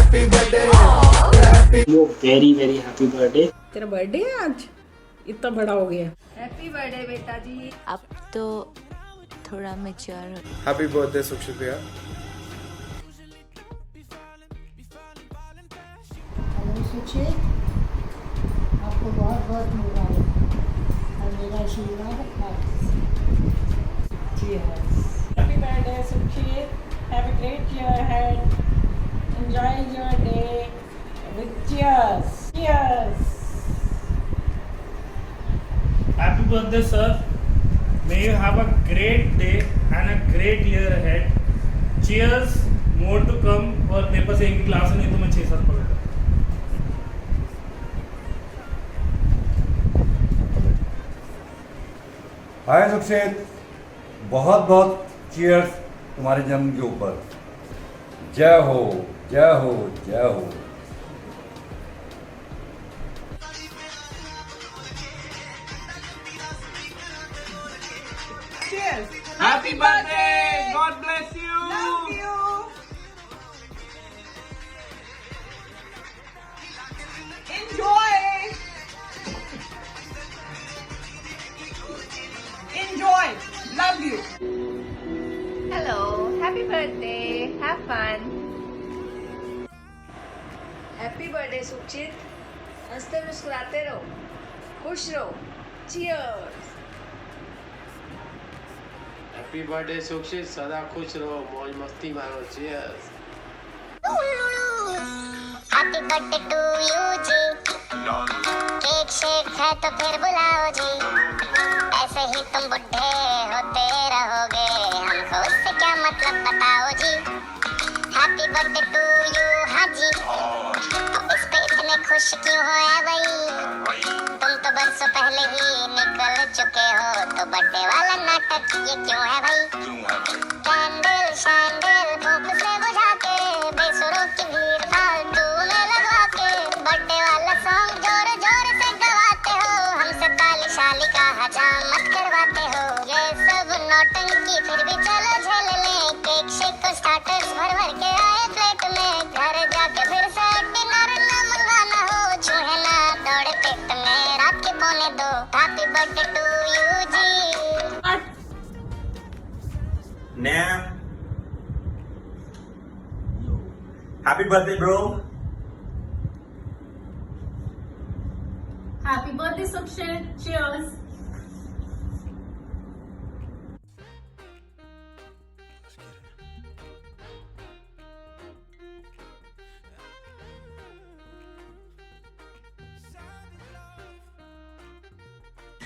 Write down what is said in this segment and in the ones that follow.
यो very very happy birthday. तेरा birthday है आज, इतना बड़ा हो गया। हैप्पी बर्थडे बेटा जी। अब तो थोड़ा मैच्योर। हैप्पी बर्थडे सुक्षित भैया। सुक्षित, आपको बहुत बहुत मुबारक और मेरा आशीर्वाद happy birthday Sukshit, have a great year ahead, enjoy your day with cheers cheers. Happy birthday sir, may you have a great day and a great year ahead. Cheers, more to come। और मेरे पास एक ही class है, नहीं तो मैं 6-7 पकड़ लूँ। हाय सुक्षित, बहुत बहुत चीयर्स तुम्हारे जन्म के ऊपर। जय हो जय हो जय हो। Happy birthday, God bless you। Love you। Enjoy। Enjoy। Love you। Hello, happy birthday, have fun. Happy birthday Sukshit, हंसते मुस्कुराते रहो, खुश रहो। चीयर्स। हैप्पी बर्थडे सुक्षित, सदा खुश रहो, मौज मस्ती मारो। Cheers. Happy birthday to you जी, केक शेक है तो फिर बुलाओ जी, ऐसे ही तुम बुढ़े होते रहोगे, हमको उससे क्या मतलब बताओ जी। हैप्पी बर्थडे टू यू हाँ जी, इस पे इतने खुश क्यों हो है भाई, तुम तो बरसों पहले ही निकल चुके हो, तो बर्थडे वाला नाटक ये क्यों है भाई। कैंडल शैंडल भूख से बुझा के, बेसुरों की भीड़ फालतू में लगवा के, बर्थडे वाला सॉन्ग जोर जोर से गवाते हो, हमसे ताली शाली का हजामत करवाते हो। ये सब नौटंकी फिर भी चलो झेल लें, केक शेक को स्टार्टर्स भर भर के आए प्लेट में, घर जाके फिर से डिनर न मंगाना हो, चूहे ना दौड़े पेट में रात के 1:45। हैप्पी बर्थडे टू यू जी। Nam. Happy birthday, bro. Happy birthday Sukshit, cheers.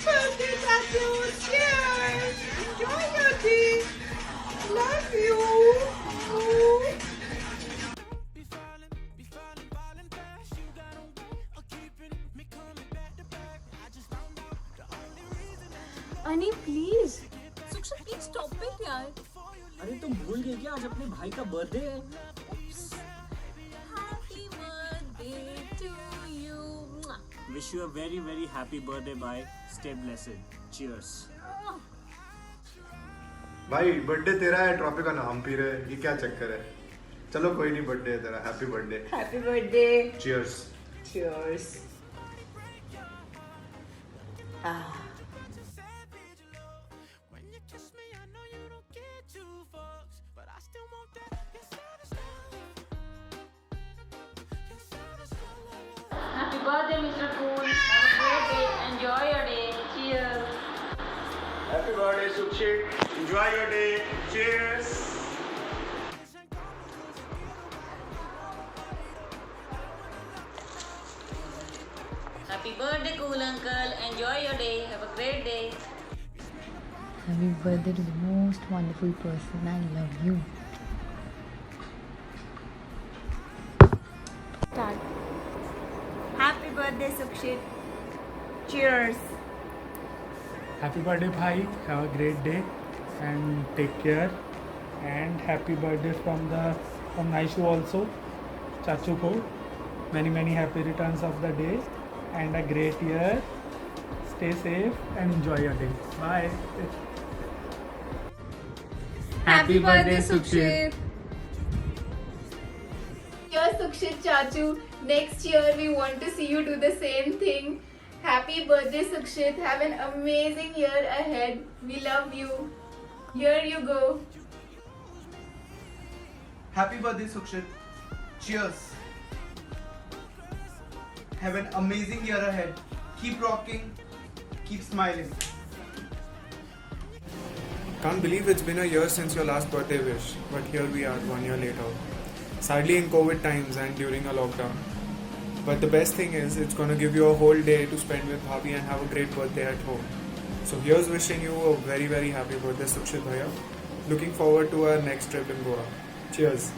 Birthday tattoo, cheers! Enjoy your day. Love you. अनी please, Sukshit please stop it यार। अरे तुम भूल गए क्या, आज अपने भाई का बर्थडे है। Happy birthday to you. Wish you a very very happy birthday bye. Stay blessed. Cheers. भाई बर्थडे तेरा है, ट्रॉफी का नाम पी रहे, ये क्या चक्कर है। चलो कोई नहीं, बर्थडे है तेरा, happy birthday. Happy birthday. Cheers. Cheers. Happy birthday, Mr. Cool. Have a great day. Enjoy your day. Cheers. Happy birthday, Sukshit. Enjoy your day. Cheers. Happy birthday, cool uncle. Enjoy your day. Have a great day. Happy birthday to the most wonderful person. I love you. Start. Happy birthday, Sukshit. Cheers. Happy birthday bhai, have a great day and take care, and happy birthday from Naishu also, Chachu ko many happy returns of the day and a great year. Stay safe and enjoy your day. Bye. Happy birthday, Sukshit. Cheers, Sukshit Chachu. Next year we want to see you do the same thing. Happy birthday Sukshit. Have an amazing year ahead. We love you. Here you go. Happy birthday, Sukshit. Cheers. Have an amazing year ahead. Keep rocking. Keep smiling. Can't believe it's been a year since your last birthday wish, but here we are 1 year later. Sadly in COVID times and during a lockdown. But the best thing is it's gonna give you a whole day to spend with Bhabhi and have a great birthday at home. So here's wishing you a very very happy birthday Sukshit Bhaiya. Looking forward to our next trip in Goa. Cheers.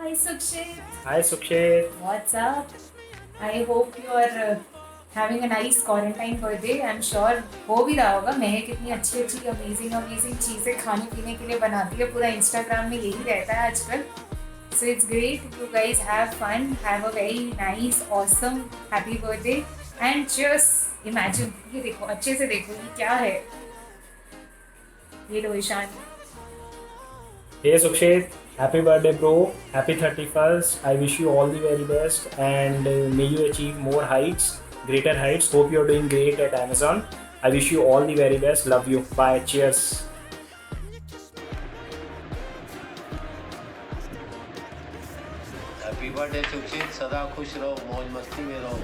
Hi Sukshit. Hi Sukshit. What's up? I hope you are having a nice quarantine birthday. I'm sure हो भी रहा होगा. मैं कितनी अच्छी अच्छी amazing चीज़ें खाने पीने के लिए बनाती है. पूरा इंस्टाग्राम में यही रहता है आजकल. So it's great. You guys have fun. Have a very nice, awesome, happy birthday. And just imagine. ये देखो अच्छे से देखो ये क्या है. ये लो Ishan. Hey Sukshit, happy birthday bro. Happy 31st. I wish you all the very best and may you achieve more heights, greater heights. Hope you're doing great at Amazon. I wish you all the very best. Love you. Bye. Cheers. Happy birthday Sukhit, सदा खुश रहो, मौज मस्ती में रहो.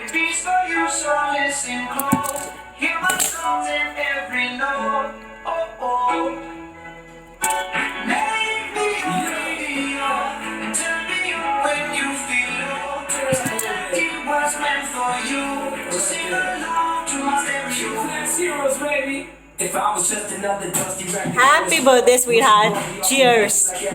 It beats for you, so listen close. Hear my songs in every note. Oh oh. Make me your radio and turn me on when you feel low. It was meant for you to sing along to my stereo. Let's heroes, baby. If I was just another dusty record. Happy birthday, sweetheart. Cheers.